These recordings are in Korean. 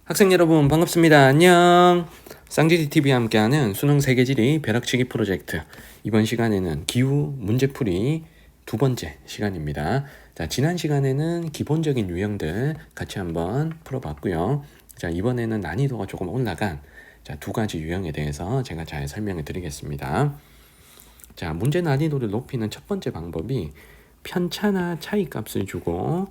학생 여러분 반갑습니다. 안녕. 쌍지TV와 함께하는 수능 세계지리 벼락치기 프로젝트. 이번 시간에는 기후 문제풀이 두 번째 시간입니다. 자, 지난 시간에는 기본적인 유형들 같이 한번 풀어봤고요. 자, 이번에는 난이도가 조금 올라간 두 가지 유형에 대해서 제가 잘 설명을 드리겠습니다. 자, 문제 난이도를 높이는 첫 번째 방법이 편차나 차이값을 주고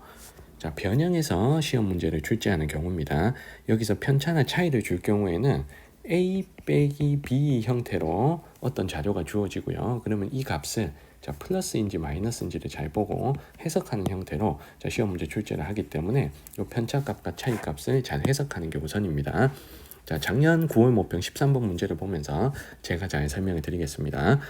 변형해서 시험 문제를 출제하는 경우입니다. 여기서 편차나 차이를 줄 경우에는 A 빼기 B 형태로 어떤 자료가 주어지고요. 그러면 이 값을 플러스인지 마이너스인지를 잘 보고 해석하는 형태로 시험 문제 출제를 하기 때문에 이 편차값과 차이값을 잘 해석하는 게 우선입니다. 자, 작년 9월 모평 13번 문제를 보면서 제가 잘 설명을 드리겠습니다.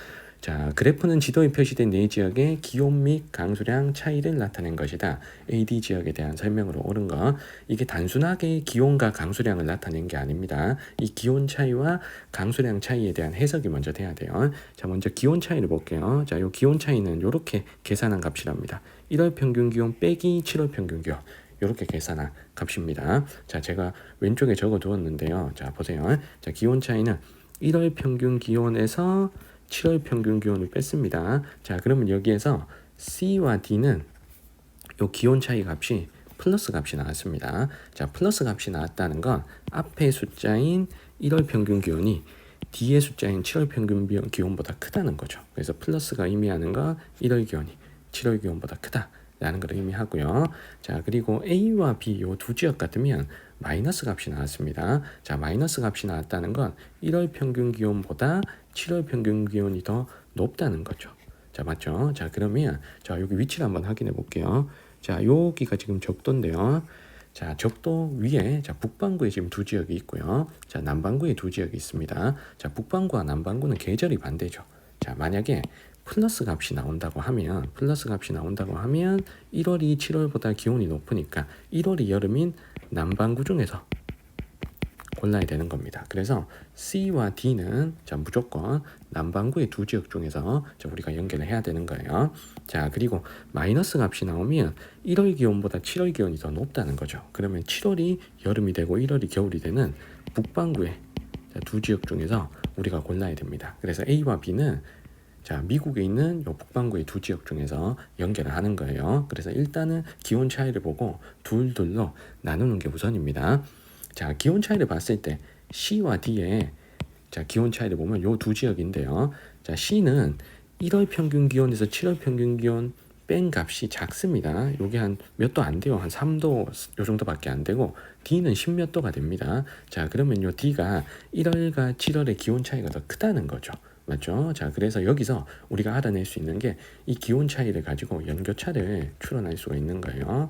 자, 그래프는 지도에 표시된 네 지역의 기온 및 강수량 차이를 나타낸 것이다. AD 지역에 대한 설명으로 옳은 거. 이게 단순하게 기온과 강수량을 나타낸 게 아닙니다. 이 기온 차이와 강수량 차이에 대한 해석이 먼저 돼야 돼요. 자, 먼저 기온 차이를 볼게요. 자, 요 기온 차이는 이렇게 계산한 값이랍니다. 1월 평균 기온 빼기 7월 평균 기온. 이렇게 계산한 값입니다. 자, 제가 왼쪽에 적어 두었는데요. 자, 보세요. 자, 기온 차이는 1월 평균 기온에서 7월 평균 기온을 뺐습니다. 자, 그러면 여기에서 C와 D는 요 기온 차이 값이 플러스 값이 나왔습니다. 자, 플러스 값이 나왔다는 건 앞의 숫자인 1월 평균 기온이 D의 숫자인 7월 평균 기온보다 크다는 거죠. 그래서 플러스가 의미하는 건 1월 기온이 7월 기온보다 크다 라는 걸 의미하고요. 자, 그리고 A와 B 요 두 지역 같으면 마이너스 값이 나왔습니다. 자, 마이너스 값이 나왔다는 건 1월 평균 기온보다 7월 평균 기온이 더 높다는 거죠. 자, 맞죠? 자, 그러면 여기 위치를 한번 확인해 볼게요. 자, 여기가 지금 적도인데요. 자, 적도 위에 북반구에 지금 두 지역이 있고요. 자, 남반구에 두 지역이 있습니다. 자, 북반구와 남반구는 계절이 반대죠. 자, 만약에 플러스 값이 나온다고 하면 1월이 7월보다 기온이 높으니까 1월이 여름인 남반구 중에서 골라야 되는 겁니다. 그래서 C와 D는 무조건 남반구의 두 지역 중에서 우리가 연결을 해야 되는 거예요. 자, 그리고 마이너스 값이 나오면 1월 기온보다 7월 기온이 더 높다는 거죠. 그러면 7월이 여름이 되고 1월이 겨울이 되는 북반구의 두 지역 중에서 우리가 골라야 됩니다. 그래서 A와 B는 미국에 있는 요 북반구의 두 지역 중에서 연결을 하는 거예요. 그래서 일단은 기온 차이를 보고 둘로 나누는 게 우선입니다. 자, 기온 차이를 봤을 때 C와 D의 기온 차이를 보면 요 두 지역인데요. 자, C는 1월 평균 기온에서 7월 평균 기온 뺀 값이 작습니다. 요게 한 몇 도 안 돼요. 한 3도 요 정도밖에 안 되고 D는 10몇 도가 됩니다. 자, 그러면 요 D가 1월과 7월의 기온 차이가 더 크다는 거죠. 맞죠? 자, 그래서 여기서 우리가 알아낼 수 있는 게 이 기온 차이를 가지고 연교차를 추론할 수가 있는 거예요.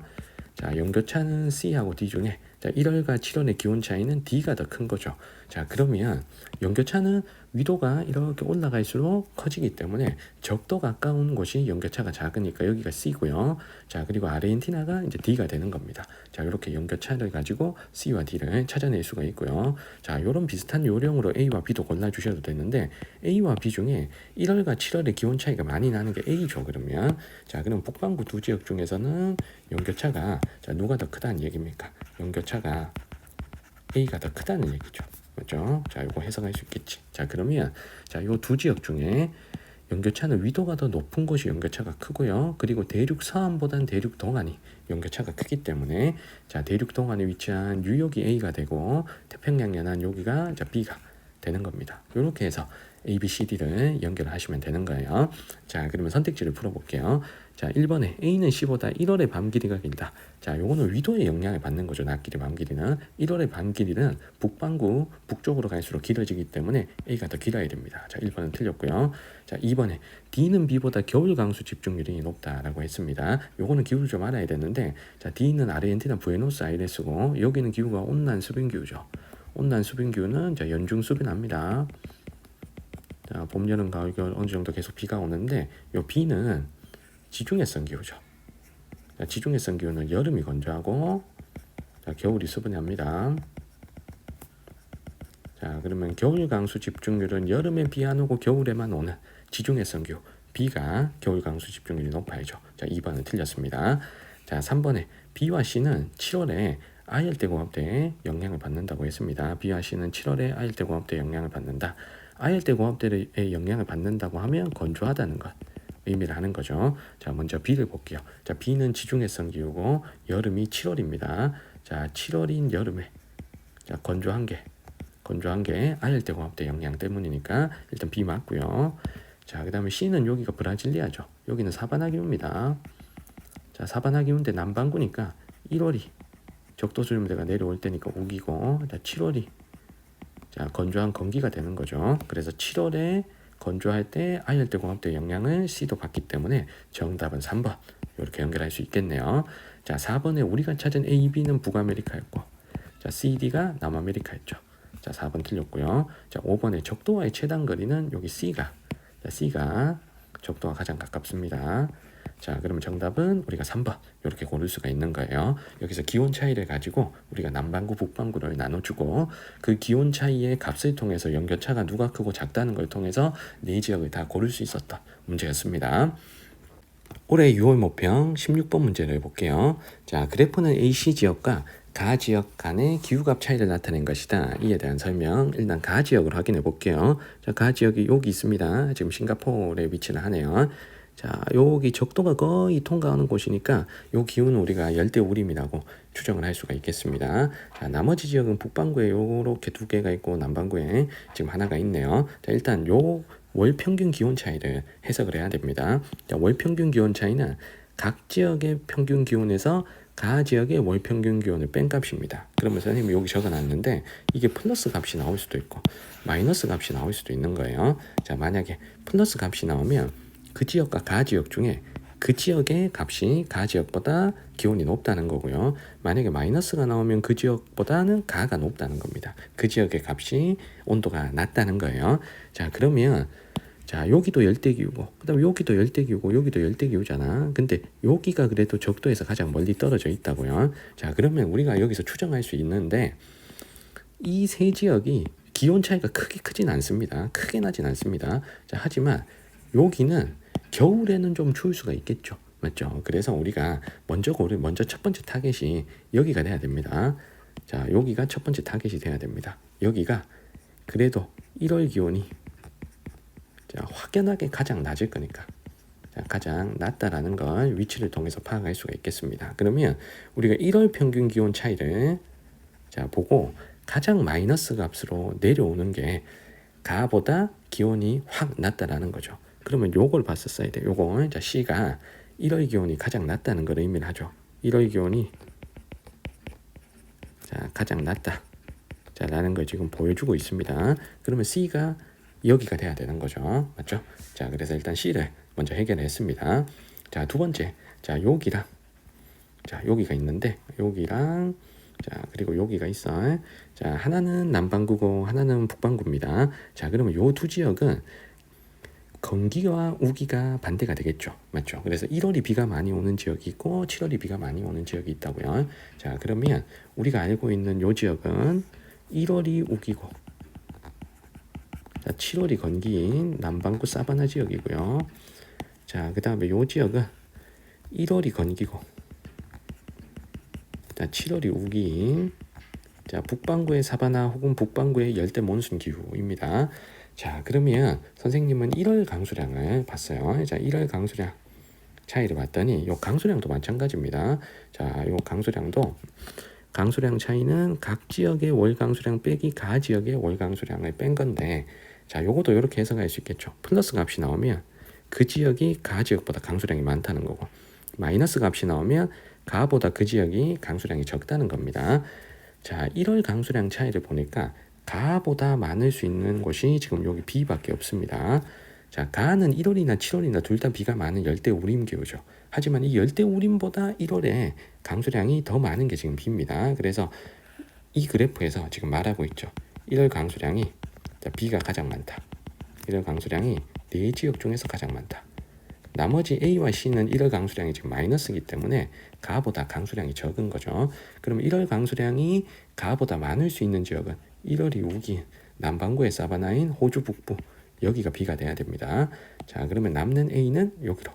자, 연교차는 C하고 D 중에 1월과 7월의 기온 차이는 D가 더 큰 거죠. 자, 그러면 연교차는 위도가 이렇게 올라갈수록 커지기 때문에 적도 가까운 곳이 연교차가 작으니까 여기가 C고요. 자, 그리고 아르헨티나가 이제 D가 되는 겁니다. 자, 이렇게 연교차를 가지고 C와 D를 찾아낼 수가 있고요. 자, 이런 비슷한 요령으로 A와 B도 골라주셔도 되는데 A와 B 중에 1월과 7월의 기온 차이가 많이 나는 게 A죠. 그러면 자, 그럼 북반구 두 지역 중에서는 연교차가 누가 더 크다는 얘기입니까? 연교차가 A가 더 크다는 얘기죠. 맞죠? 자, 이거 해석할 수 있겠지. 자, 그러면 요 두 지역 중에 연교차는 위도가 더 높은 곳이 연교차가 크고요. 그리고 대륙 서안보단 대륙 동안이 연교차가 크기 때문에 대륙 동안에 위치한 뉴욕이 A가 되고 태평양 연안 여기가 B가 되는 겁니다. 이렇게 해서 A, B, C, D를 연결하시면 되는 거예요. 자, 그러면 선택지를 풀어볼게요. 자, 1번에 A는 C보다 1월의 밤 길이가 길다. 자, 요거는 위도의 영향을 받는 거죠. 낮 길이, 밤 길이는. 1월의 밤 길이는 북반구, 북쪽으로 갈수록 길어지기 때문에 A가 더 길어야 됩니다. 자, 1번은 틀렸고요. 자, 2번에 D는 B보다 겨울 강수 집중률이 높다라고 했습니다. 요거는 기후를 좀 알아야 되는데, 자, D는 아르헨티나 부에노스아이레스고, 여기는 기후가 온난 수빈 기후죠. 온난 수빈 기후는 연중 수빈합니다. 자, 봄, 여름, 가을, 겨울 어느 정도 계속 비가 오는데 요 B는 지중해성 기후죠. 자, 지중해성 기후는 여름이 건조하고 겨울이 수분합니다. 자, 그러면 겨울 강수 집중률은 여름에 비 안 오고 겨울에만 오는 지중해성 기후 B가 겨울 강수 집중률이 높아야죠. 자, 2번은 틀렸습니다. 자, 3번에 B와 C는 7월에 아열대 공업대에 영향을 받는다고 했습니다. B와 C는 7월에 아열대 공업대에 영향을 받는다. 아열대 공업대에 영향을 받는다고 하면 건조하다는 것 의미를 하는 거죠. 자, 먼저 B를 볼게요. 자, B는 지중해성 기후고 여름이 7월입니다. 자, 7월인 여름에 자, 건조한 게 아열대 공업대 영향 때문이니까 일단 B 맞고요. 자, 그 다음에 C는 여기가 브라질리아죠. 여기는 사바나 기후입니다. 자, 사바나 기후인데 남반구니까 1월이 적도수렴대가 내려올 때니까 우기고, 자, 7월이 자, 건조한 건기가 되는 거죠. 그래서 7월에 건조할 때 아열대 공업대 영향을 C도 받기 때문에 정답은 3번 이렇게 연결할 수 있겠네요. 자, 4번에 우리가 찾은 A, B는 북아메리카였고, 자, C, D가 남아메리카였죠. 자, 4번 틀렸고요. 자, 5번에 적도와의 최단 거리는 여기 C가 적도와 가장 가깝습니다. 자, 그러면 정답은 우리가 3번 이렇게 고를 수가 있는 거예요. 여기서 기온 차이를 가지고 우리가 남반구 북반구를 나눠주고 그 기온 차이의 값을 통해서 연결차가 누가 크고 작다는 걸 통해서 네 지역을 다 고를 수 있었던 문제였습니다. 올해 6월 모평 16번 문제를 볼게요. 자, 그래프는 AC 지역과 가 지역 간의 기후값 차이를 나타낸 것이다. 이에 대한 설명 일단 가 지역을 확인해 볼게요. 자, 가 지역이 여기 있습니다. 지금 싱가포르에 위치를 하네요. 자, 여기 적도가 거의 통과하는 곳이니까 요 기후는 우리가 열대우림이라고 추정을 할 수가 있겠습니다. 자, 나머지 지역은 북반구에 요렇게 두 개가 있고 남반구에 지금 하나가 있네요. 자, 일단 요 월 평균 기온 차이를 해석을 해야 됩니다. 자, 월 평균 기온 차이는 각 지역의 평균 기온에서 가 지역의 월 평균 기온을 뺀 값입니다. 그러면 선생님이 여기 적어놨는데 이게 플러스 값이 나올 수도 있고 마이너스 값이 나올 수도 있는 거예요. 자, 만약에 플러스 값이 나오면 그 지역과 가 지역 중에 그 지역의 값이 가 지역보다 기온이 높다는 거고요. 만약에 마이너스가 나오면 그 지역보다는 가가 높다는 겁니다. 그 지역의 값이 온도가 낮다는 거예요. 자, 그러면 자, 여기도 열대기후고 그 다음에 여기도 열대기후고 여기도 열대기후잖아. 근데 여기가 그래도 적도에서 가장 멀리 떨어져 있다고요. 자, 그러면 우리가 여기서 추정할 수 있는데 이 세 지역이 기온 차이가 크게 크진 않습니다. 크게 나진 않습니다. 자, 하지만 여기는 겨울에는 좀 추울 수가 있겠죠. 맞죠? 그래서 우리가 먼저 첫 번째 타겟이 여기가 돼야 됩니다. 자, 여기가 첫 번째 타겟이 돼야 됩니다. 여기가 그래도 1월 기온이 자, 확연하게 가장 낮을 거니까 자, 가장 낮다라는 걸 위치를 통해서 파악할 수가 있겠습니다. 그러면 우리가 1월 평균 기온 차이를 자, 보고 가장 마이너스 값으로 내려오는 게 가보다 기온이 확 낮다라는 거죠. 그러면 요걸 봤었어야 돼. 요걸 자, C가 1월 기온이 가장 낮다는 걸 의미를 하죠. 1월 기온이 자, 가장 낮다. 자, 라는 걸 지금 보여주고 있습니다. 그러면 C가 여기가 돼야 되는 거죠. 맞죠? 자, 그래서 일단 C를 먼저 해결했습니다. 자, 두 번째. 자, 여기랑 자, 여기가 있는데 여기랑 자, 그리고 여기가 있어. 자, 하나는 남반구고 하나는 북반구입니다. 자, 그러면 요 두 지역은 건기와 우기가 반대가 되겠죠. 맞죠? 그래서 1월이 비가 많이 오는 지역이 있고 7월이 비가 많이 오는 지역이 있다고요. 자, 그러면 우리가 알고 있는 요 지역은 1월이 우기고 자, 7월이 건기인 남반구 사바나 지역이고요. 자, 그 다음에 요 지역은 1월이 건기고 자, 7월이 우기인 자, 북반구의 사바나 혹은 북반구의 열대 몬순 기후입니다. 자, 그러면 선생님은 1월 강수량을 봤어요. 자, 1월 강수량 차이를 봤더니 요 강수량도 마찬가지입니다. 자, 요 강수량 차이는 각 지역의 월 강수량 빼기 가 지역의 월 강수량을 뺀 건데 자, 요것도 이렇게 해석할 수 있겠죠. 플러스 값이 나오면 그 지역이 가 지역보다 강수량이 많다는 거고 마이너스 값이 나오면 가보다 그 지역이 강수량이 적다는 겁니다. 자, 1월 강수량 차이를 보니까 가보다 많을 수 있는 곳이 지금 여기 B밖에 없습니다. 자, 가는 1월이나 7월이나 둘 다 비가 많은 열대우림 기후죠. 하지만 이 열대우림보다 1월에 강수량이 더 많은 게 지금 B입니다. 그래서 이 그래프에서 지금 말하고 있죠. 1월 강수량이 자, B가 가장 많다. 1월 강수량이 네 지역 중에서 가장 많다. 나머지 A와 C는 1월 강수량이 지금 마이너스이기 때문에 가보다 강수량이 적은 거죠. 그럼 1월 강수량이 가보다 많을 수 있는 지역은 1월이 우기 남반구의 사바나인 호주 북부 여기가 B가 돼야 됩니다. 자, 그러면 남는 A는 여기로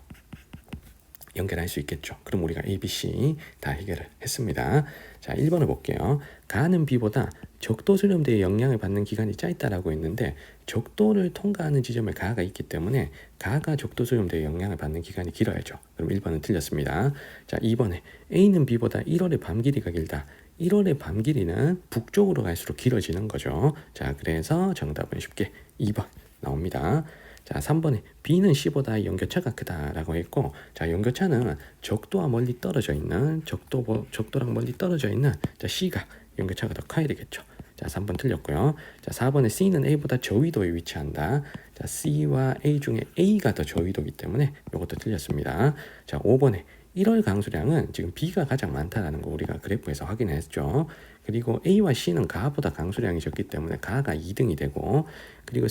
연결할 수 있겠죠. 그럼 우리가 A, B, C 다 해결을 했습니다. 자, 1번을 볼게요. 가는 B보다 적도 수렴대에 영향을 받는 기간이 짧다라고 했는데 적도를 통과하는 지점에 가가 있기 때문에 가가 적도 수렴대에 영향을 받는 기간이 길어야죠. 그럼 1번은 틀렸습니다. 자, 2번에 A는 B보다 1월의 밤 길이가 길다. 1월의 밤 길이는 북쪽으로 갈수록 길어지는 거죠. 자, 그래서 정답은 쉽게 2번 나옵니다. 자, 3번에 B는 C보다 연교차가 크다라고 했고, 자, 연교차는 적도와 멀리 떨어져 있는 적도랑 멀리 떨어져 있는 자, C가 연교차가 더 커야 되겠죠. 자, 3번 틀렸고요. 자, 4번에 C는 A보다 저위도에 위치한다. 자, C와 A 중에 A가 더 저위도이기 때문에 이것도 틀렸습니다. 자, 5번에 1월 강수량은 지금 B가 가장 많다라는 거 우리가 그래프에서 확인했죠. 그리고 A와 C는 가보다 강수량이 적기 때문에 가가 2등이 되고, 그리고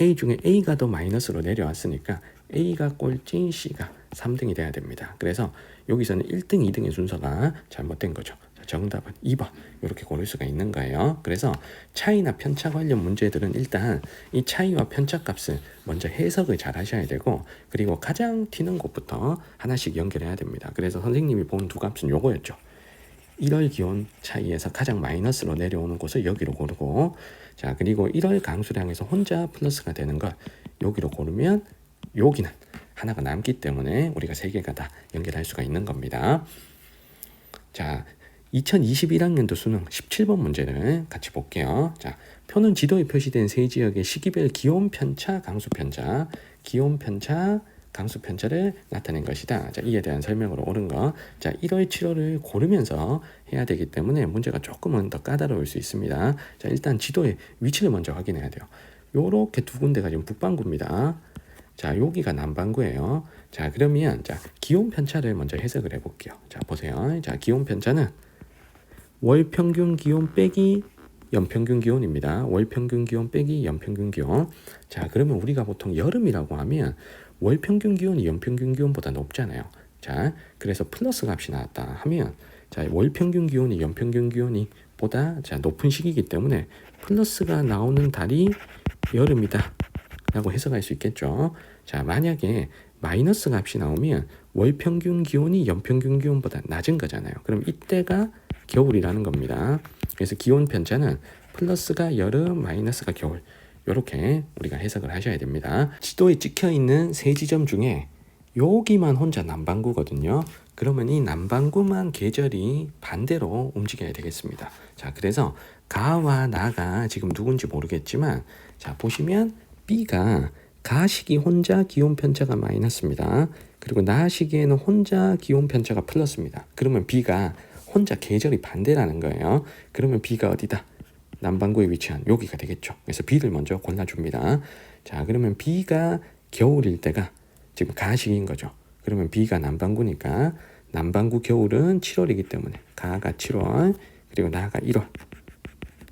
A 중에 A가 더 마이너스로 내려왔으니까 A가 꼴찌, C가 3등이 돼야 됩니다. 그래서 여기서는 1등, 2등의 순서가 잘못된 거죠. 정답은 2번 이렇게 고를 수가 있는 거예요. 그래서 차이나 편차 관련 문제들은 일단 이 차이와 편차 값을 먼저 해석을 잘 하셔야 되고, 그리고 가장 튀는 곳부터 하나씩 연결해야 됩니다. 그래서 선생님이 본 두 값은 요거였죠. 1월 기온 차이에서 가장 마이너스로 내려오는 곳을 여기로 고르고, 자, 그리고 1월 강수량에서 혼자 플러스가 되는 걸 여기로 고르면 여기는 하나가 남기 때문에 우리가 세 개가 다 연결할 수가 있는 겁니다. 자, 2021학년도 수능 17번 문제를 같이 볼게요. 자, 표는 지도에 표시된 세 지역의 시기별 기온 편차, 강수 편차, 기온 편차, 강수 편차를 나타낸 것이다. 자, 이에 대한 설명으로 옳은 거. 자, 1월, 7월을 고르면서 해야 되기 때문에 문제가 조금은 더 까다로울 수 있습니다. 자, 일단 지도의 위치를 먼저 확인해야 돼요. 요렇게 두 군데가 지금 북반구입니다. 자, 여기가 남반구예요. 자, 그러면 자, 기온 편차를 먼저 해석을 해볼게요. 자, 보세요. 자, 기온 편차는 월 평균 기온 빼기 연평균 기온입니다. 월 평균 기온 빼기 연평균 기온. 자, 그러면 우리가 보통 여름이라고 하면 월 평균 기온이 연평균 기온보다 높잖아요. 자, 그래서 플러스 값이 나왔다 하면, 자, 월 평균 기온이 연평균 기온이 보다 자, 높은 시기이기 때문에 플러스가 나오는 달이 여름이다 라고 해석할 수 있겠죠. 자, 만약에 마이너스 값이 나오면 월 평균 기온이 연평균 기온보다 낮은 거잖아요. 그럼 이때가 겨울이라는 겁니다. 그래서 기온 편차는 플러스가 여름, 마이너스가 겨울, 이렇게 우리가 해석을 하셔야 됩니다. 지도에 찍혀 있는 세 지점 중에 여기만 혼자 남반구거든요. 그러면 이 남반구만 계절이 반대로 움직여야 되겠습니다. 자, 그래서 가와 나가 지금 누군지 모르겠지만, 자, 보시면 B가 가 시기 혼자 기온 편차가 마이너스입니다. 그리고 나 시기에는 혼자 기온 편차가 플러스입니다. 그러면 B가 혼자 계절이 반대라는 거예요. 그러면 B가 어디다? 남반구에 위치한 여기가 되겠죠. 그래서 B를 먼저 골라줍니다. 자, 그러면 B가 겨울일 때가 지금 가시기인 거죠. 그러면 B가 남반구니까 남반구 겨울은 7월이기 때문에 가가 7월, 그리고 나가 1월.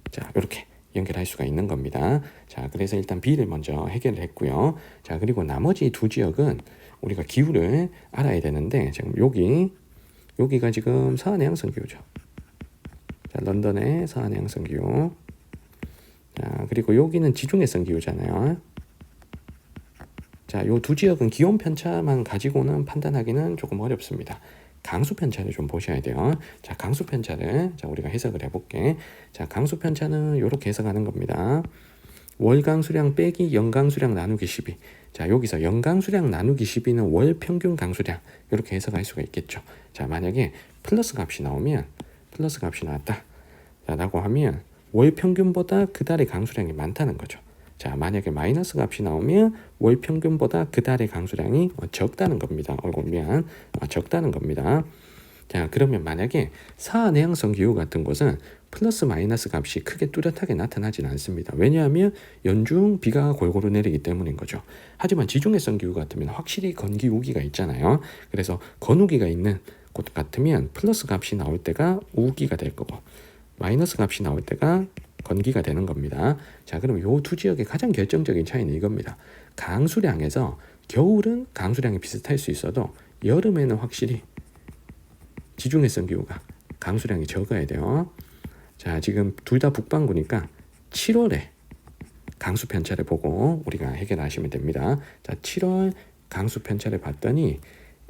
자, 이렇게 연결할 수가 있는 겁니다. 자, 그래서 일단 B를 먼저 해결을 했고요. 자, 그리고 나머지 두 지역은 우리가 기후를 알아야 되는데, 지금 여기가 지금 서한해양성 기후죠. 자, 런던의 서한해양성 기후. 자, 그리고 여기는 지중해성 기후잖아요. 자, 요 두 지역은 기온 편차만 가지고는 판단하기는 조금 어렵습니다. 강수 편차를 좀 보셔야 돼요. 자, 강수 편차를 자, 우리가 해석을 해볼게. 자, 강수 편차는 이렇게 해석하는 겁니다. 월 강수량 빼기 연 강수량 나누기 12. 자, 여기서 연 강수량 나누기 12는 월 평균 강수량, 이렇게 해석할 수가 있겠죠. 자, 만약에 플러스 값이 나왔다 라고 하면 월 평균보다 그 달의 강수량이 많다는 거죠. 자, 만약에 마이너스 값이 나오면 월 평균보다 그 달의 강수량이 적다는 겁니다. 적다는 겁니다. 자, 그러면 만약에 서한해양성 기후 같은 곳은 플러스 마이너스 값이 크게 뚜렷하게 나타나지는 않습니다. 왜냐하면 연중 비가 골고루 내리기 때문인 거죠. 하지만 지중해성 기후 같으면 확실히 건기 우기가 있잖아요. 그래서 건우기가 있는 곳 같으면 플러스 값이 나올 때가 우기가 될 거고, 마이너스 값이 나올 때가 건기가 되는 겁니다. 자, 그럼 요 두 지역의 가장 결정적인 차이는 이겁니다. 강수량에서 겨울은 강수량이 비슷할 수 있어도 여름에는 확실히 지중해성 기후가 강수량이 적어야 돼요. 자, 지금 둘 다 북반구니까 7월에 강수 편차를 보고 우리가 해결하시면 됩니다. 자, 7월 강수 편차를 봤더니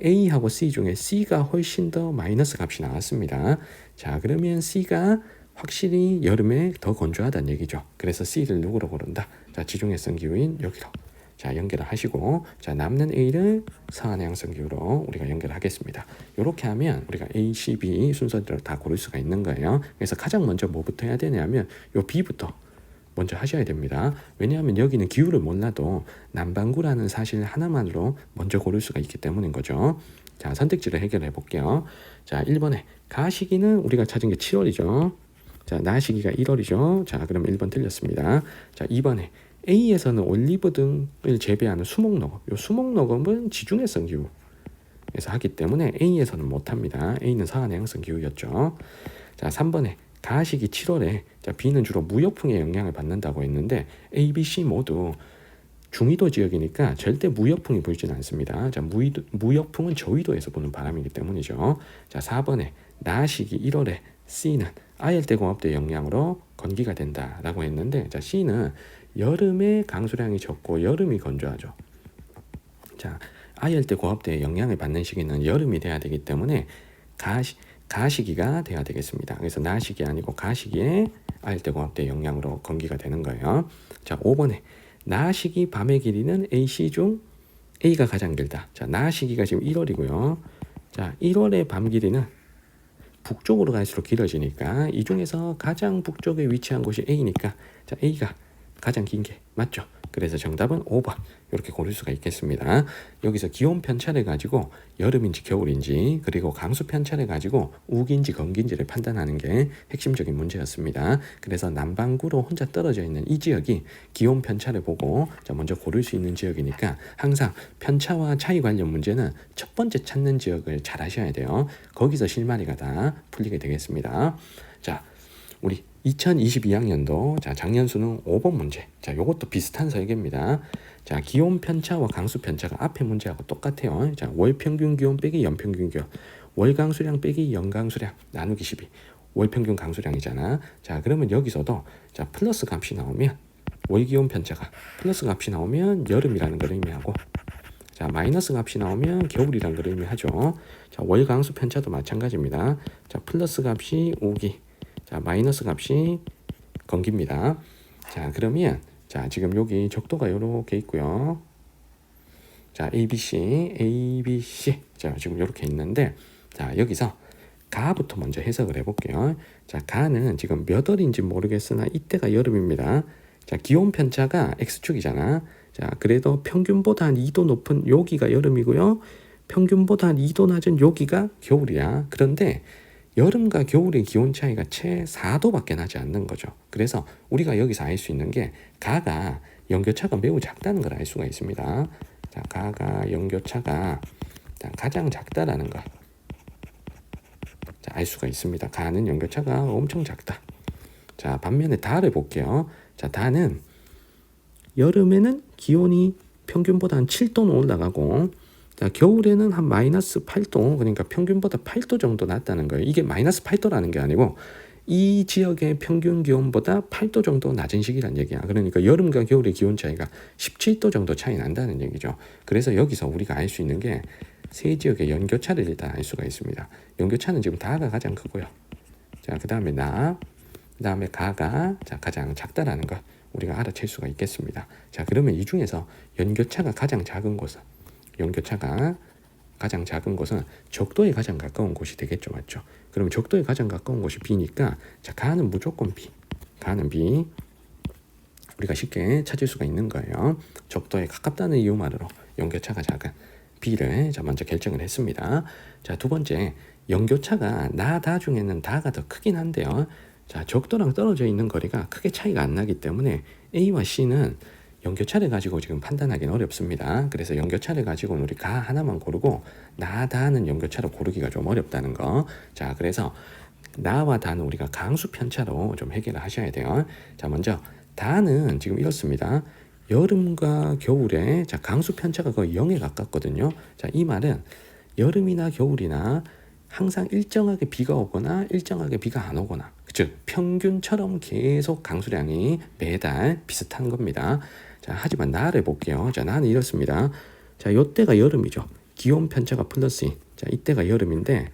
A하고 C 중에 C가 훨씬 더 마이너스 값이 나왔습니다. 자, 그러면 C가 확실히 여름에 더 건조하다는 얘기죠. 그래서 C를 누구로 고른다? 자, 지중해성 기후인 여기로. 자, 연결을 하시고, 자, 남는 A를 서한해양성 기후로 우리가 연결하겠습니다. 이렇게 하면 우리가 A, C, B 순서대로 다 고를 수가 있는 거예요. 그래서 가장 먼저 뭐부터 해야 되냐면 요 B부터 먼저 하셔야 됩니다. 왜냐하면 여기는 기후를 몰라도 남반구라는 사실 하나만으로 먼저 고를 수가 있기 때문인 거죠. 자, 선택지를 해결해 볼게요. 자, 1번에 가시기는 우리가 찾은 게 7월이죠. 자, 나시기가 1월이죠. 자, 그럼 1번 틀렸습니다. 자, 2번에 A에서는 올리브 등을 재배하는 수목농업. 이 수목농업은 지중해성 기후에서 하기 때문에 A에서는 못합니다. A는 서한해양성 기후였죠. 자, 3번에 가시기 7월에 자, B는 주로 무역풍의 영향을 받는다고 했는데 A, B, C 모두 중위도 지역이니까 절대 무역풍이 불지는 않습니다. 자, 무역풍은 저위도에서 부는 바람이기 때문이죠. 자, 4번에 나시기 1월에 C는 아열대공업대 영향으로 건기가 된다라고 했는데 자, C는 여름에 강수량이 적고 여름이 건조하죠. 자, 아열대공업대의 영향을 받는 시기는 여름이 돼야 되기 때문에 가시기가 돼야 되겠습니다. 그래서 나시기 아니고 가시기에 아열대공업대 영향으로 건기가 되는 거예요. 자, 5번에 나시기 밤의 길이는 AC 중 A가 가장 길다. 자, 나시기가 지금 1월이고요. 자, 1월의 밤 길이는 북쪽으로 갈수록 길어지니까 이 중에서 가장 북쪽에 위치한 곳이 A니까 자, A가 가장 긴 게 맞죠? 그래서 정답은 5번 이렇게 고를 수가 있겠습니다. 여기서 기온 편차를 가지고 여름인지 겨울인지 그리고 강수 편차를 가지고 우기인지 건기인지를 판단하는 게 핵심적인 문제였습니다. 그래서 남반구로 혼자 떨어져 있는 이 지역이 기온 편차를 보고 먼저 고를 수 있는 지역이니까 항상 편차와 차이 관련 문제는 첫 번째 찾는 지역을 잘 하셔야 돼요. 거기서 실마리가 다 풀리게 되겠습니다. 자, 우리 2022학년도 자, 작년 수능 5번 문제. 자, 요것도 비슷한 설계입니다. 자, 기온 편차와 강수 편차가 앞에 문제하고 똑같아요. 자, 월 평균 기온 빼기 연 평균 기온. 월 강수량 빼기 연 강수량 나누기 12. 월 평균 강수량이잖아. 자, 그러면 여기서도 자, 플러스 값이 나오면 월 기온 편차가 플러스 값이 나오면 여름이라는 걸 의미하고 자, 마이너스 값이 나오면 겨울이라는 걸 의미하죠. 자, 월 강수 편차도 마찬가지입니다. 자, 플러스 값이 우기. 자, 마이너스 값이 건기입니다. 자, 그러면 자, 지금 여기 적도가 이렇게 있고요. 자, ABC. 자, 지금 이렇게 있는데 자, 여기서 가부터 먼저 해석을 해볼게요. 자, 가는 지금 몇 월인지 모르겠으나 이때가 여름입니다. 자, 기온 편차가 X축이잖아. 자, 그래도 평균보다 한 2도 높은 여기가 여름이고요. 평균보다 한 2도 낮은 여기가 겨울이야. 그런데 여름과 겨울의 기온 차이가 채 4도밖에 나지 않는 거죠. 그래서 우리가 여기서 알 수 있는 게 가가 연교차가 매우 작다는 걸 알 수가 있습니다. 자, 가가 연교차가 가장 작다라는 걸 알 수가 있습니다. 가는 연교차가 엄청 작다. 자, 반면에 다를 볼게요. 자, 다는 여름에는 기온이 평균보다 한 7도는 올라가고 자, 겨울에는 한 마이너스 8도, 그러니까 평균보다 8도 정도 낮다는 거예요. 이게 마이너스 8도라는 게 아니고 이 지역의 평균 기온보다 8도 정도 낮은 시기란 얘기야. 그러니까 여름과 겨울의 기온 차이가 17도 정도 차이 난다는 얘기죠. 그래서 여기서 우리가 알 수 있는 게 세 지역의 연교차를 일단 알 수가 있습니다. 연교차는 지금 다가 가장 크고요. 자, 그 다음에 그 다음에 가가 자, 가장 작다라는 걸 우리가 알아챌 수가 있겠습니다. 자, 그러면 이 중에서 연교차가 가장 작은 곳은 연교차가 가장 작은 곳은 적도에 가장 가까운 곳이 되겠죠, 맞죠? 그럼 적도에 가장 가까운 곳이 B니까 자, 가는 무조건 B. 가는 B. 우리가 쉽게 찾을 수가 있는 거예요. 적도에 가깝다는 이유만으로 연교차가 작은 B를 자, 먼저 결정을 했습니다. 자, 두 번째, 연교차가 다 중에는 다가 더 크긴 한데요. 자, 적도랑 떨어져 있는 거리가 크게 차이가 안 나기 때문에 A와 C는 연교차를 가지고 지금 판단하기는 어렵습니다. 그래서 연교차를 가지고는 우리 가 하나만 고르고 다는 연교차로 고르기가 좀 어렵다는 거. 자, 그래서 나와 다는 우리가 강수 편차로 좀 해결을 하셔야 돼요. 자, 먼저 다는 지금 이렇습니다. 여름과 겨울에 자, 강수 편차가 거의 0에 가깝거든요. 자, 이 말은 여름이나 겨울이나 항상 일정하게 비가 오거나 일정하게 비가 안 오거나 즉 평균처럼 계속 강수량이 매달 비슷한 겁니다. 자, 하지만 나를 볼게요. 자, 나는 이렇습니다. 자, 요때가 여름이죠. 기온 편차가 플러스인, 자 이때가 여름인데,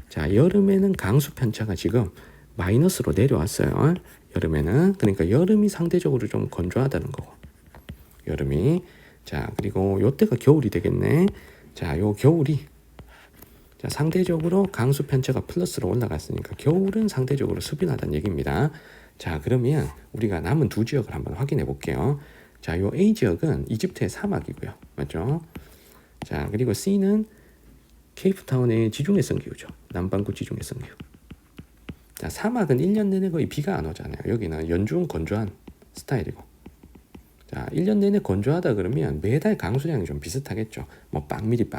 자 여름에는 강수 편차가 지금 마이너스로 내려왔어요. 여름에는. 그러니까 여름이 상대적으로 좀 건조하다는 거고, 여름이. 자 그리고 요때가 겨울이 되겠네. 자 요 겨울이, 자 상대적으로 강수 편차가 플러스로 올라갔으니까 겨울은 상대적으로 수빈하다는 얘기입니다. 자 그러면 우리가 남은 두 지역을 한번 확인해 볼게요. 자 요 A 지역은 이집트의 사막이고요, 맞죠? 자 그리고 C는 케이프타운의 지중해성 기후죠. 남반구 지중해성 기후. 자 사막은 1년 내내 거의 비가 안 오잖아요. 여기는 연중 건조한 스타일이고, 자 1년 내내 건조하다 그러면 매달 강수량이 좀 비슷하겠죠. 뭐 빵미리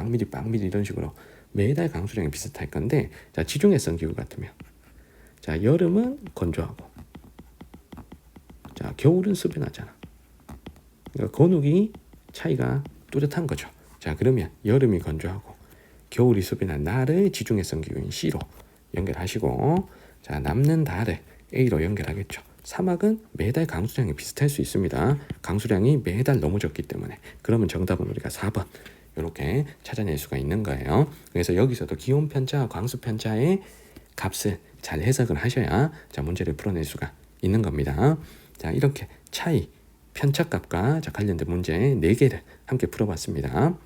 이런 식으로 매달 강수량이 비슷할 건데, 자 지중해성 기후 같으면, 자 여름은 건조하고, 자 겨울은 수변하잖아. 그러니까 건욱이 차이가 뚜렷한 거죠. 자 그러면 여름이 건조하고 겨울이 수변한 날을 지중해성 기후인 C로 연결하시고, 자 남는 달을 A로 연결하겠죠. 사막은 매달 강수량이 비슷할 수 있습니다. 강수량이 매달 너무 적기 때문에. 그러면 정답은 우리가 4번 이렇게 찾아낼 수가 있는 거예요. 그래서 여기서도 기온 편차, 강수 편차의 값을 잘 해석을 하셔야 자 문제를 풀어낼 수가 있는 겁니다. 자 이렇게 차이, 편차값과 자 관련된 문제 4개를 함께 풀어봤습니다.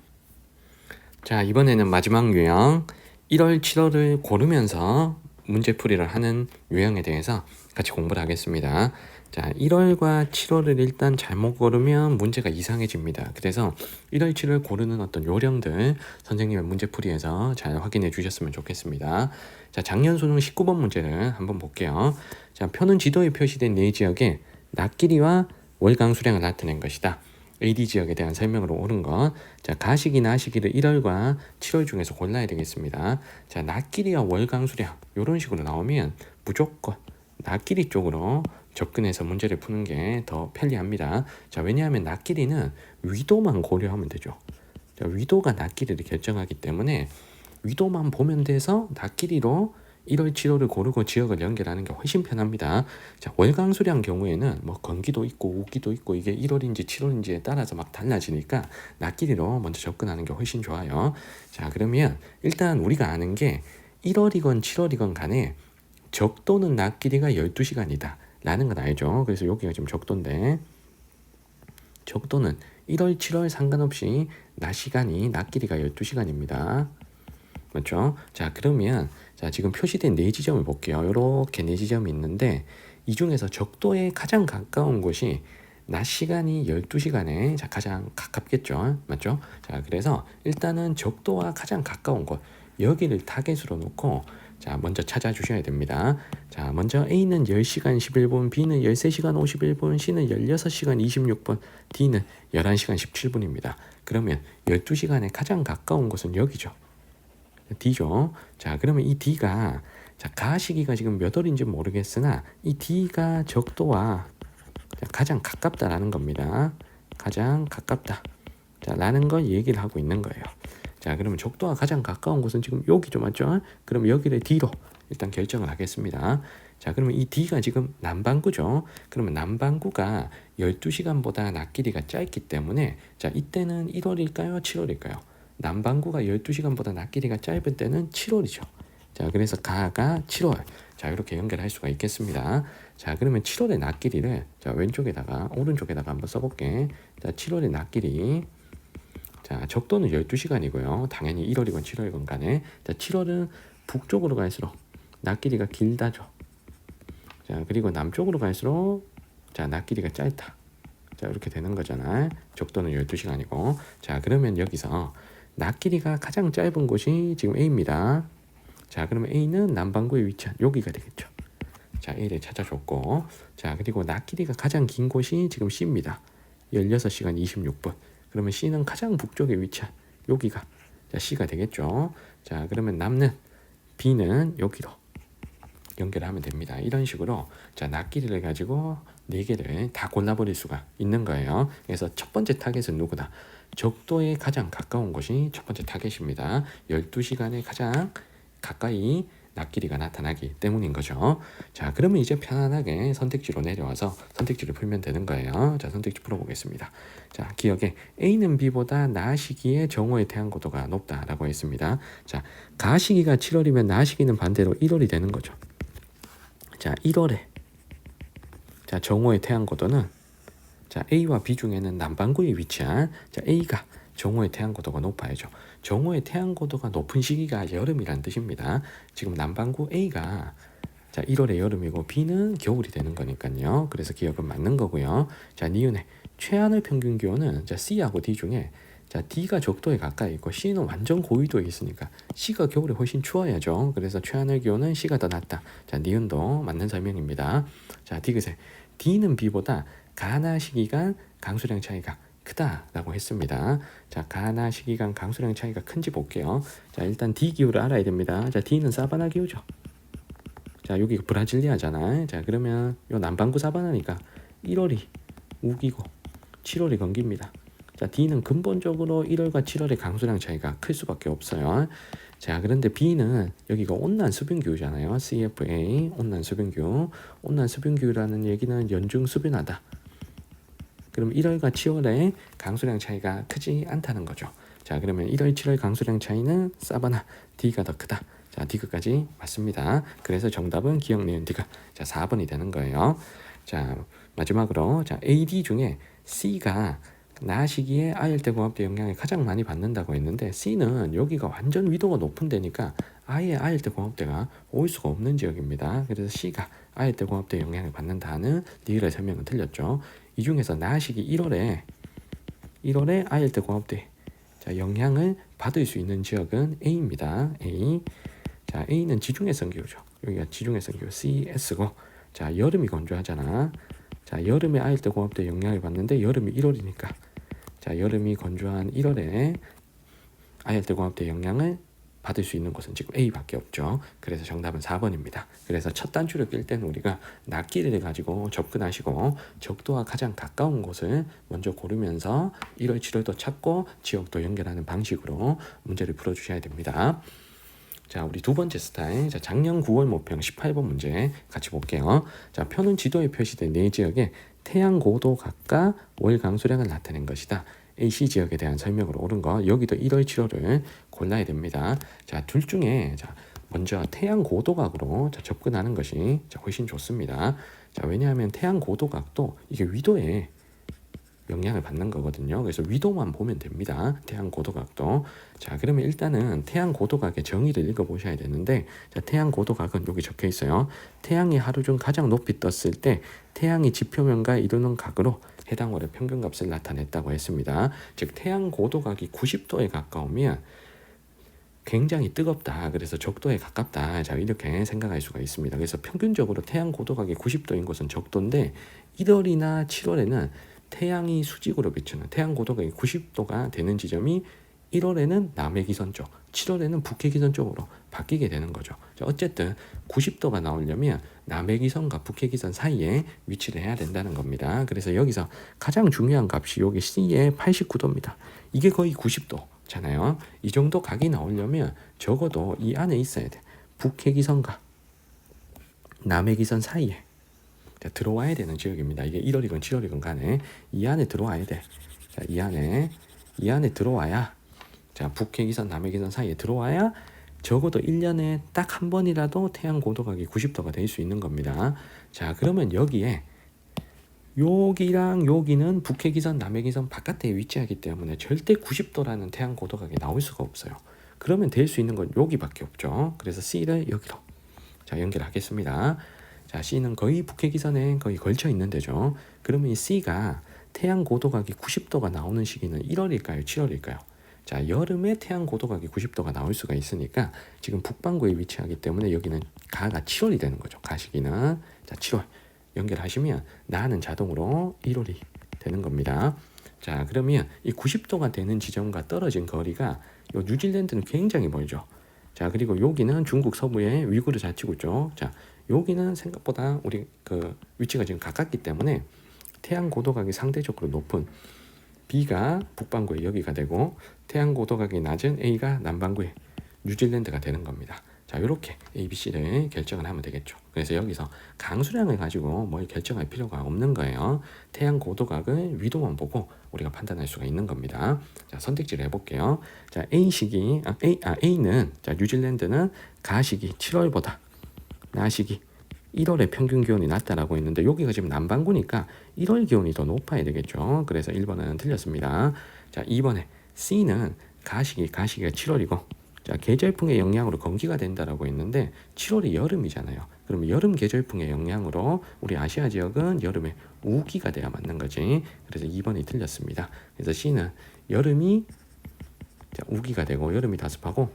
자 이번에는 마지막 유형, 1월, 7월을 고르면서 문제풀이를 하는 유형에 대해서 같이 공부를 하겠습니다. 자 1월과 7월을 일단 잘못 고르면 문제가 이상해집니다. 그래서 1월, 7월 고르는 어떤 요령들 선생님의 문제풀이에서 잘 확인해 주셨으면 좋겠습니다. 자 작년 수능 19번 문제를 한번 볼게요. 자 표는 지도에 표시된 4지역의 낮 길이와 월 강수량을 나타낸 것이다. AD 지역에 대한 설명으로 옳은 것. 자 가시기, 나시기를 1월과 7월 중에서 골라야 되겠습니다. 자 낮 길이와 월 강수량 이런 식으로 나오면 무조건 낮 길이 쪽으로 접근해서 문제를 푸는 게 더 편리합니다. 자 왜냐하면 낮 길이는 위도만 고려하면 되죠. 자 위도가 낮 길이를 결정하기 때문에 위도만 보면 돼서 낮 길이로 1월, 7월을 고르고 지역을 연결하는 게 훨씬 편합니다. 자, 월강수량 경우에는 뭐 건기도 있고 우기도 있고 이게 1월인지 7월인지에 따라서 막 달라지니까 낮 길이로 먼저 접근하는 게 훨씬 좋아요. 자, 그러면 일단 우리가 아는 게 1월이건 7월이건 간에 적도는 낮 길이가 12시간이다 라는 건 알죠. 그래서 여기가 지금 적도인데, 적도는 1월, 7월 상관없이 낮 시간이, 낮 길이가 12시간입니다. 맞죠? 자 그러면 자 지금 표시된 4지점을 볼게요. 이렇게 4지점이 있는데 이 중에서 적도에 가장 가까운 곳이 낮 시간이 12시간에 자 가장 가깝겠죠. 맞죠? 자 그래서 일단은 적도와 가장 가까운 곳 여기를 타겟으로 놓고 자 먼저 찾아주셔야 됩니다. 자 먼저 A는 10시간 11분, B는 13시간 51분, C는 16시간 26분, D는 11시간 17분입니다. 그러면 12시간에 가장 가까운 곳은 여기죠. D죠. 자 그러면 이 D가 자 가시기가 지금 몇 월인지 모르겠으나 이 D가 적도와 가장 가깝다라는 겁니다. 가장 가깝다 자 라는 걸 얘기를 하고 있는 거예요. 자 그러면 적도와 가장 가까운 곳은 지금 여기죠, 맞죠? 그럼 여기를 D로 일단 결정을 하겠습니다. 자 그러면 이 D가 지금 남반구죠. 그러면 남반구가 12시간보다 낮 길이가 짧기 때문에 자 이때는 1월일까요 7월일까요? 남반구가 12시간보다 낮 길이가 짧은 때는 7월이죠. 자 그래서 가가 7월 자 이렇게 연결할 수가 있겠습니다. 자 그러면 7월의 낮 길이를 자 왼쪽에다가 오른쪽에다가 한번 써볼게. 자 7월의 낮 길이 자 적도는 12시간이고요. 당연히 1월이건 7월이건 간에 자 7월은 북쪽으로 갈수록 낮 길이가 길다죠. 자 그리고 남쪽으로 갈수록 자 낮 길이가 짧다. 자 이렇게 되는 거잖아요. 적도는 12시간이고 자 그러면 여기서 낮 길이가 가장 짧은 곳이 지금 A입니다. 자 그러면 A는 남반구에 위치한 여기가 되겠죠. 자 A를 찾아줬고 자 그리고 낮 길이가 가장 긴 곳이 지금 C입니다. 16시간 26분. 그러면 C는 가장 북쪽에 위치한 여기가 자 C가 되겠죠. 자 그러면 남는 B는 여기로 연결하면 됩니다. 이런 식으로 자 낮 길이를 가지고 4개를 다 골라버릴 수가 있는 거예요. 그래서 첫 번째 타겟은 누구다? 적도에 가장 가까운 곳이 첫 번째 타겟입니다. 12시간에 가장 가까이 낮 길이가 나타나기 때문인 거죠. 자, 그러면 이제 편안하게 선택지로 내려와서 선택지를 풀면 되는 거예요. 자, 선택지 풀어보겠습니다. 자, 기억에 A는 B보다 낮 시기에 정오의 태양고도가 높다라고 했습니다. 자, 가 시기가 7월이면 나 시기는 반대로 1월이 되는 거죠. 자, 1월에 자, 정오의 태양고도는 자, A와 B 중에는 남반구에 위치한 자, A가 정오의 태양고도가 높아야죠. 정오의 태양고도가 높은 시기가 여름이란 뜻입니다. 지금 남반구 A가 자, 1월에 여름이고 B는 겨울이 되는 거니까요. 그래서 기억은 맞는 거고요. 자, 니은의 최하늘 평균 기온은 자, C하고 D 중에 자, D가 적도에 가까이 있고 C는 완전 고위도에 있으니까 C가 겨울에 훨씬 추워야죠. 그래서 최하늘 기온은 C가 더 낮다. 자, 니은도 맞는 설명입니다. 자, 디귿에 D는 B보다 가나 시기간 강수량 차이가 크다라고 했습니다. 자, 가나 시기간 강수량 차이가 큰지 볼게요. 자, 일단 D 기후를 알아야 됩니다. 자, D는 사바나 기후죠. 자, 여기 브라질리아잖아. 자, 그러면 요 남반구 사바나니까 1월이 우기고 7월이 건기입니다. 자, D는 근본적으로 1월과 7월의 강수량 차이가 클 수밖에 없어요. 자, 그런데 B는 여기가 온난 수변기후잖아요. CFA 온난 수변기후. 온난 수변기후라는 얘기는 연중 수변하다. 그럼 1월과 7월의 강수량 차이가 크지 않다는 거죠. 자, 그러면 1월, 7월 강수량 차이는 사바나 D가 더 크다. 자, D까지 맞습니다. 그래서 정답은 기억 니은 D가 자, 4번이 되는 거예요. 자, 마지막으로 자, AD 중에 C가 나 시기에 아열대공업대 영향을 가장 많이 받는다고 했는데 C는 여기가 완전 위도가 높은 데니까 아예 아열대공업대가 올 수가 없는 지역입니다. 그래서 C가 아열대공업대 영향을 받는다는 니을의 설명은 틀렸죠. 이 중에서 나 시기 1월에 아열대공업대 자, 영향을 받을 수 있는 지역은 A입니다. A. 자, A는 지중해성 기후죠. 여기가 지중해성 기후 CS고 자, 여름이 건조하잖아. 자, 여름에 아열대공업대 영향을 받는데 여름이 1월이니까 자, 여름이 건조한 1월에 아열대공업대 영향을 받을 수 있는 곳은 지금 A밖에 없죠. 그래서 정답은 4번입니다. 그래서 첫 단추를 낄 때는 우리가 낮길이를 가지고 접근하시고 적도와 가장 가까운 곳을 먼저 고르면서 1월, 7월도 찾고 지역도 연결하는 방식으로 문제를 풀어주셔야 됩니다. 자, 우리 두 번째 스타일. 자, 작년 9월 모평 18번 문제 같이 볼게요. 자, 표는 지도에 표시된 네 지역의 태양 고도 각과 월 강수량을 나타낸 것이다. AC 지역에 대한 설명으로 옳은 거. 여기도 1월, 7월을 골라야 됩니다. 자, 둘 중에 자, 먼저 태양 고도각으로 자, 접근하는 것이 자, 훨씬 좋습니다. 자, 왜냐하면 태양 고도각도 이게 위도에 영향을 받는 거거든요. 그래서 위도만 보면 됩니다. 태양 고도각도. 자, 그러면 일단은 태양 고도각의 정의를 읽어보셔야 되는데, 자, 태양 고도각은 여기 적혀 있어요. 태양이 하루 중 가장 높이 떴을 때 태양이 지표면과 이루는 각으로 해당 월의 평균값을 나타냈다고 했습니다. 즉, 태양 고도각이 90도에 가까우면 굉장히 뜨겁다. 그래서 적도에 가깝다. 자, 이렇게 생각할 수가 있습니다. 그래서 평균적으로 태양 고도각이 90도인 곳은 적도인데 1월이나 7월에는 태양이 수직으로 비추는 태양 고도각이 90도가 되는 지점이 1월에는 남해 기선 쪽, 7월에는 북해 기선 쪽으로 바뀌게 되는 거죠. 자, 어쨌든 90도가 나오려면 남해 기선과 북해 기선 사이에 위치를 해야 된다는 겁니다. 그래서 여기서 가장 중요한 값이 여기 C의 89도입니다. 이게 거의 90도잖아요. 이 정도 각이 나오려면 적어도 이 안에 있어야 돼. 북해 기선과 남해 기선 사이에 들어와야 되는 지역입니다. 이게 1월이건 7월이건 간에 이 안에 들어와야 돼. 자, 이 안에 들어와야 자, 북해 기선, 남해 기선 사이에 들어와야 적어도 1년에 딱 한 번이라도 태양 고도각이 90도가 될 수 있는 겁니다. 자, 그러면 여기에 여기랑 여기는 북해 기선, 남해 기선 바깥에 위치하기 때문에 절대 90도라는 태양 고도각이 나올 수가 없어요. 그러면 될 수 있는 건 여기밖에 없죠. 그래서 C를 여기로 자, 연결하겠습니다. 자, C는 거의 북해 기선에 거의 걸쳐 있는 데죠. 그러면 이 C가 태양 고도각이 90도가 나오는 시기는 1월일까요? 7월일까요? 자, 여름에 태양 고도각이 90도가 나올 수가 있으니까 지금 북반구에 위치하기 때문에 여기는 가가 7월이 되는 거죠. 가 시기는. 자, 7월 연결하시면 나는 자동으로 1월이 되는 겁니다. 자, 그러면 이 90도가 되는 지점과 떨어진 거리가 요 뉴질랜드는 굉장히 멀죠. 자, 그리고 여기는 중국 서부의 위구르 자치구죠. 자, 여기는 생각보다 우리 그 위치가 지금 가깝기 때문에 태양 고도각이 상대적으로 높은 B가 북반구에 여기가 되고 태양 고도각이 낮은 A가 남반구에 뉴질랜드가 되는 겁니다. 자, 자, 이렇게 A, B, C를 결정을 하면 되겠죠. 그래서 여기서 강수량을 가지고 뭘 결정할 필요가 없는 거예요. 태양 고도각을 위도만 보고 우리가 판단할 수가 있는 겁니다. 자, 선택지를 해볼게요. 자, A는 자, 뉴질랜드는 가시기 7월보다 나시기 1월의 평균 기온이 낮다라고 했는데 여기가 지금 남반구니까 1월 기온이 더 높아야 되겠죠. 그래서 1번은 틀렸습니다. 자, 2번에 C는 가시기가 7월이고 자, 계절풍의 영향으로 건기가 된다라고 했는데 7월이 여름이잖아요. 그러면 여름 계절풍의 영향으로 우리 아시아 지역은 여름에 우기가 돼야 맞는 거지. 그래서 2번이 틀렸습니다. 그래서 C는 여름이 자, 우기가 되고 여름이 다습하고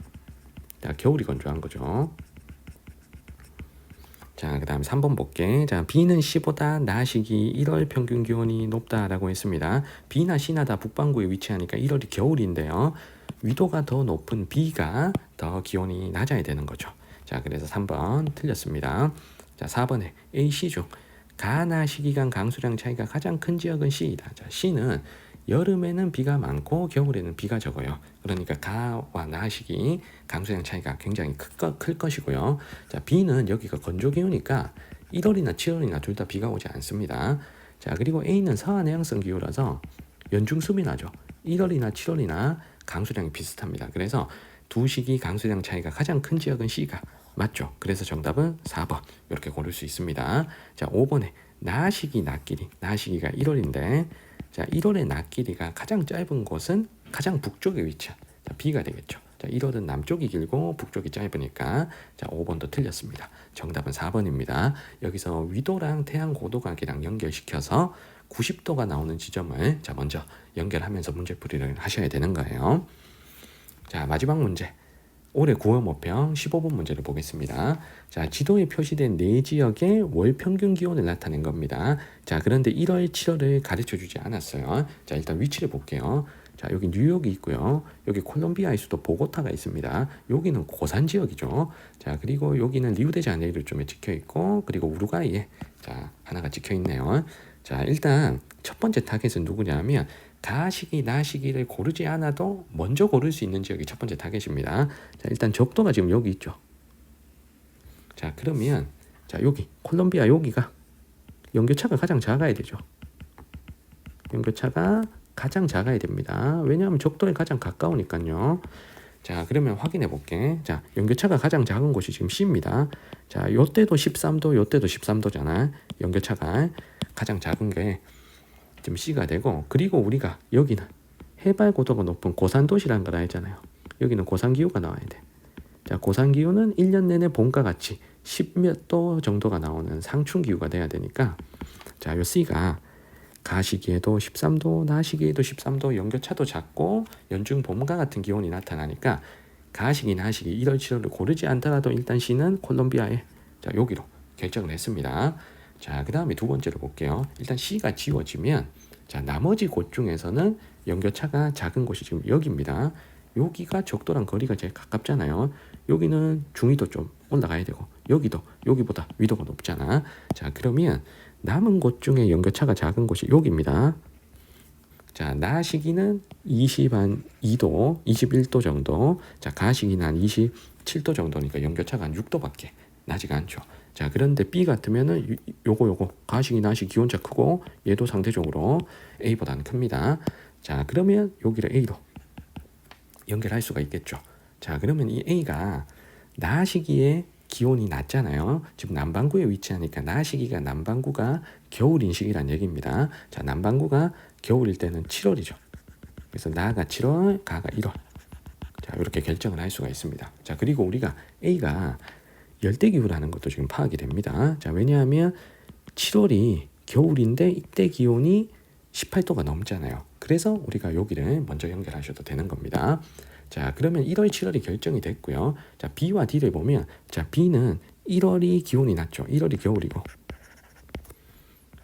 자, 겨울이 건조한 거죠. 자, 그 다음 3번 볼게. 자, B는 C보다 낮 시기 1월 평균 기온이 높다라고 했습니다. B나 C나 다 북반구에 위치하니까 1월이 겨울인데요. 위도가 더 높은 B가 더 기온이 낮아야 되는 거죠. 자, 그래서 3번 틀렸습니다. 자, 4번에 A, C 중 가나 시기간 강수량 차이가 가장 큰 지역은 C이다. 자, C는 여름에는 비가 많고 겨울에는 비가 적어요. 그러니까 가와 나 시기 강수량 차이가 굉장히 클 것이고요. 자, B는 여기가 건조 기후니까 1월이나 7월이나 둘 다 비가 오지 않습니다. 자, 그리고 A는 서한 해양성 기후라서 연중 수비나죠. 1월이나 7월이나 강수량이 비슷합니다. 그래서 두 시기 강수량 차이가 가장 큰 지역은 C가 맞죠. 그래서 정답은 4번 이렇게 고를 수 있습니다. 자, 5번에 나 시기 낮길이 나 시기가 1월인데 자, 1월의 낮 길이가 가장 짧은 곳은 가장 북쪽에 위치한 자, B가 되겠죠. 자, 1월은 남쪽이 길고 북쪽이 짧으니까 자, 5번도 틀렸습니다. 정답은 4번입니다. 여기서 위도랑 태양 고도각이랑 연결시켜서 90도가 나오는 지점을 자, 먼저 연결하면서 문제풀이를 하셔야 되는 거예요. 자, 마지막 문제. 올해 9월 모평 15번 문제를 보겠습니다. 자, 지도에 표시된 네 지역의 월 평균 기온을 나타낸 겁니다. 자, 그런데 1월, 7월을 가르쳐 주지 않았어요. 자, 일단 위치를 볼게요. 자, 여기 뉴욕이 있고요. 여기 콜롬비아의 수도 보고타가 있습니다. 여기는 고산 지역이죠. 자, 그리고 여기는 리우데자네이루 쪽에 찍혀 있고, 그리고 우루과이에 자, 하나가 찍혀 있네요. 자, 일단 첫 번째 타겟은 누구냐면 가시기, 나시기를 고르지 않아도 먼저 고를 수 있는 지역이 첫 번째 타겟입니다. 자, 일단 적도가 지금 여기 있죠. 자, 그러면 자, 여기 콜롬비아 여기가 연교차가 가장 작아야 되죠. 연교차가 가장 작아야 됩니다. 왜냐하면 적도에 가장 가까우니까요. 자, 그러면 확인해 볼게. 자, 연교차가 가장 작은 곳이 지금 C입니다. 자, 요때도 13도, 요때도 13도잖아. 연교차가 가장 작은 게 지금 C가 되고, 그리고 우리가 여기는 해발 고도가 높은 고산 도시라는 걸 알잖아요. 여기는 고산 기후가 나와야 돼. 자, 고산 기후는 1년 내내 봄과 같이 10몇 도 정도가 나오는 상충 기후가 돼야 되니까 자, 요 C가 가시기에도 13도, 나시기에도 13도, 연교차도 작고 연중 봄과 같은 기온이 나타나니까 가시기, 나시기 1월, 7월을 고르지 않더라도 일단 C는 콜롬비아에 자, 여기로 결정을 했습니다. 자, 그 다음에 두 번째로 볼게요. 일단 C가 지워지면 자, 나머지 곳 중에서는 연교차가 작은 곳이 지금 여기입니다. 여기가 적도랑 거리가 제일 가깝잖아요. 여기는 중위도 좀 올라가야 되고 여기도 여기보다 위도가 높잖아. 자, 그러면 남은 곳 중에 연교차가 작은 곳이 여기입니다. 자, 나시기는 22도, 21도 정도. 자, 가시기는 한 27도 정도니까 연교차가 한 6도밖에 나지가 않죠. 자, 그런데 B 같으면은 요거 가시기, 나시기 기온차 크고 얘도 상대적으로 A보다는 큽니다. 자, 그러면 여기를 A로 연결할 수가 있겠죠. 자, 그러면 이 A가 나시기에 기온이 낮잖아요. 지금 남반구에 위치하니까 나시기가 남반구가 겨울인 시기란 얘기입니다. 자, 남반구가 겨울일 때는 7월이죠. 그래서 나가 7월, 가가 1월. 자, 이렇게 결정을 할 수가 있습니다. 자, 그리고 우리가 A가 열대기후라는 것도 지금 파악이 됩니다. 자, 왜냐하면 7월이 겨울인데 이때 기온이 18도가 넘잖아요. 그래서 우리가 여기를 먼저 연결하셔도 되는 겁니다. 자, 그러면 1월, 7월이 결정이 됐고요. 자, B와 D를 보면 자, B는 1월이 기온이 낮죠. 1월이 겨울이고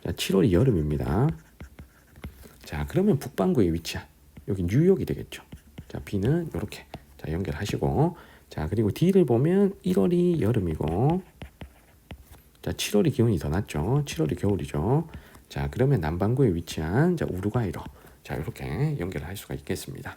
자, 7월이 여름입니다. 자, 그러면 북반구에 위치한 여기 뉴욕이 되겠죠. 자, B는 이렇게 자, 연결하시고 자, 그리고 D를 보면 1월이 여름이고 자, 7월이 기온이 더 낮죠. 7월이 겨울이죠. 자, 그러면 남반구에 위치한 자, 우루과이로 자, 이렇게 연결을 할 수가 있겠습니다.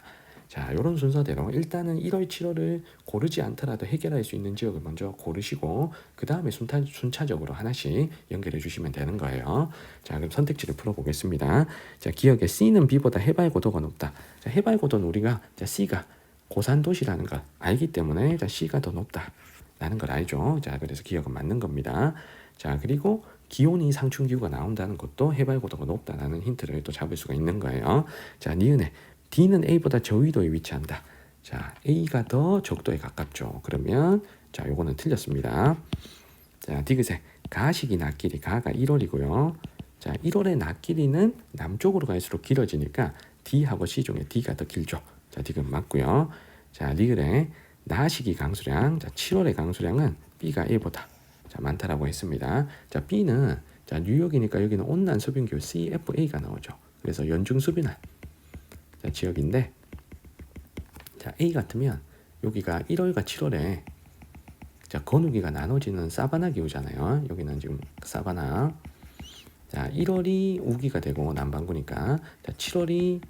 자, 이런 순서대로 일단은 1월, 7월을 고르지 않더라도 해결할 수 있는 지역을 먼저 고르시고 그 다음에 순차적으로 하나씩 연결해 주시면 되는 거예요. 자, 그럼 선택지를 풀어보겠습니다. 자, 기억에 C는 B보다 해발 고도가 높다. 자, 해발 고도는 우리가 자, C가 고산 도시라는 걸 알기 때문에 자, C가 더 높다라는 걸 알죠. 자, 그래서 기억은 맞는 겁니다. 자, 그리고 기온이 상충 기후가 나온다는 것도 해발 고도가 높다라는 힌트를 또 잡을 수가 있는 거예요. 자, 니은에 D는 A보다 저위도에 위치한다. 자, A가 더 적도에 가깝죠. 그러면 자, 요거는 틀렸습니다. 자, 디귿에 가시기 낮길이 가가 1월이고요. 자, 1월의 낮길이는 남쪽으로 갈수록 길어지니까 D하고 C 중에 D가 더 길죠. 자, 디귿 맞고요. 자, 리을에 나시기 강수량. 자, 7월의 강수량은 B가 A보다 자, 많다라고 했습니다. 자, B는 자, 뉴욕이니까 여기는 온난 수변기후 CFA가 나오죠. 그래서 연중 수변한 자, 지역인데 자, A 같으면 여기가 1월과 7월에 자, 건우기가 나눠지는 사바나 기후잖아요. 여기는 지금 사바나. 자, 1월이 우기가 되고 남반구니까 자, 7월이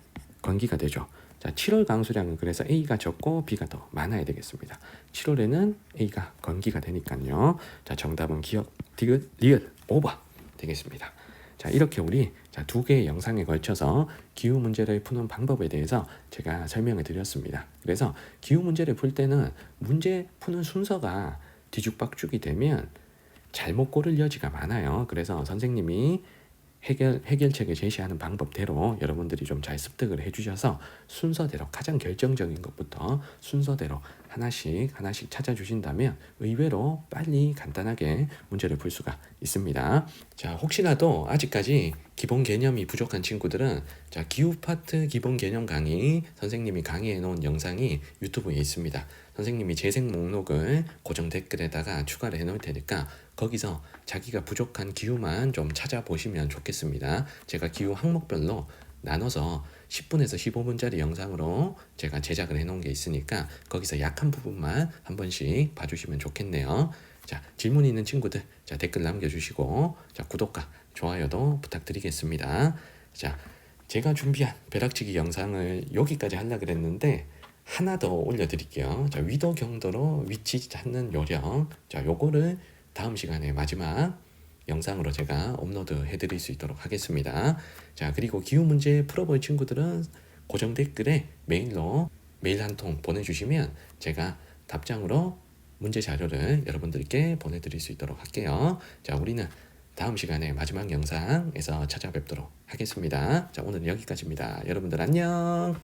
건기가 되죠. 자, 7월 강수량은 그래서 A가 적고 B가 더 많아야 되겠습니다. 7월에는 A가 건기가 되니까요. 자, 정답은 기억, 디귿, 리을, 오버 되겠습니다. 자, 이렇게 우리 자, 두 개의 영상에 걸쳐서 기후 문제를 푸는 방법에 대해서 제가 설명을 드렸습니다. 그래서 기후 문제를 풀 때는 문제 푸는 순서가 뒤죽박죽이 되면 잘못 고를 여지가 많아요. 그래서 선생님이 해결책을 제시하는 방법대로 여러분들이 좀 잘 습득을 해주셔서 순서대로 가장 결정적인 것부터 순서대로 하나씩 찾아주신다면 의외로 빨리 간단하게 문제를 풀 수가 있습니다. 자, 혹시라도 아직까지 기본 개념이 부족한 친구들은 자, 기후 파트 기본 개념 강의 선생님이 강의해 놓은 영상이 유튜브에 있습니다. 선생님이 재생 목록을 고정 댓글에다가 추가를 해 놓을 테니까 거기서 자기가 부족한 기후만 좀 찾아보시면 좋겠습니다. 제가 기후 항목별로 나눠서 10분에서 15분짜리 영상으로 제가 제작을 해 놓은 게 있으니까 거기서 약한 부분만 한 번씩 봐주시면 좋겠네요. 자, 질문 있는 친구들 자, 댓글 남겨주시고 자, 구독과 좋아요도 부탁드리겠습니다. 자, 제가 준비한 벼락치기 영상을 여기까지 하려고 그랬는데 하나 더 올려드릴게요. 자, 위도 경도로 위치 찾는 요령. 자, 요거를 다음 시간에 마지막 영상으로 제가 업로드 해드릴 수 있도록 하겠습니다. 자, 그리고 기후 문제 풀어볼 친구들은 고정 댓글에 메일로 메일 한 통 보내주시면 제가 답장으로 문제 자료를 여러분들께 보내드릴 수 있도록 할게요. 자, 우리는 다음 시간에 마지막 영상에서 찾아뵙도록 하겠습니다. 자, 오늘은 여기까지입니다. 여러분들 안녕.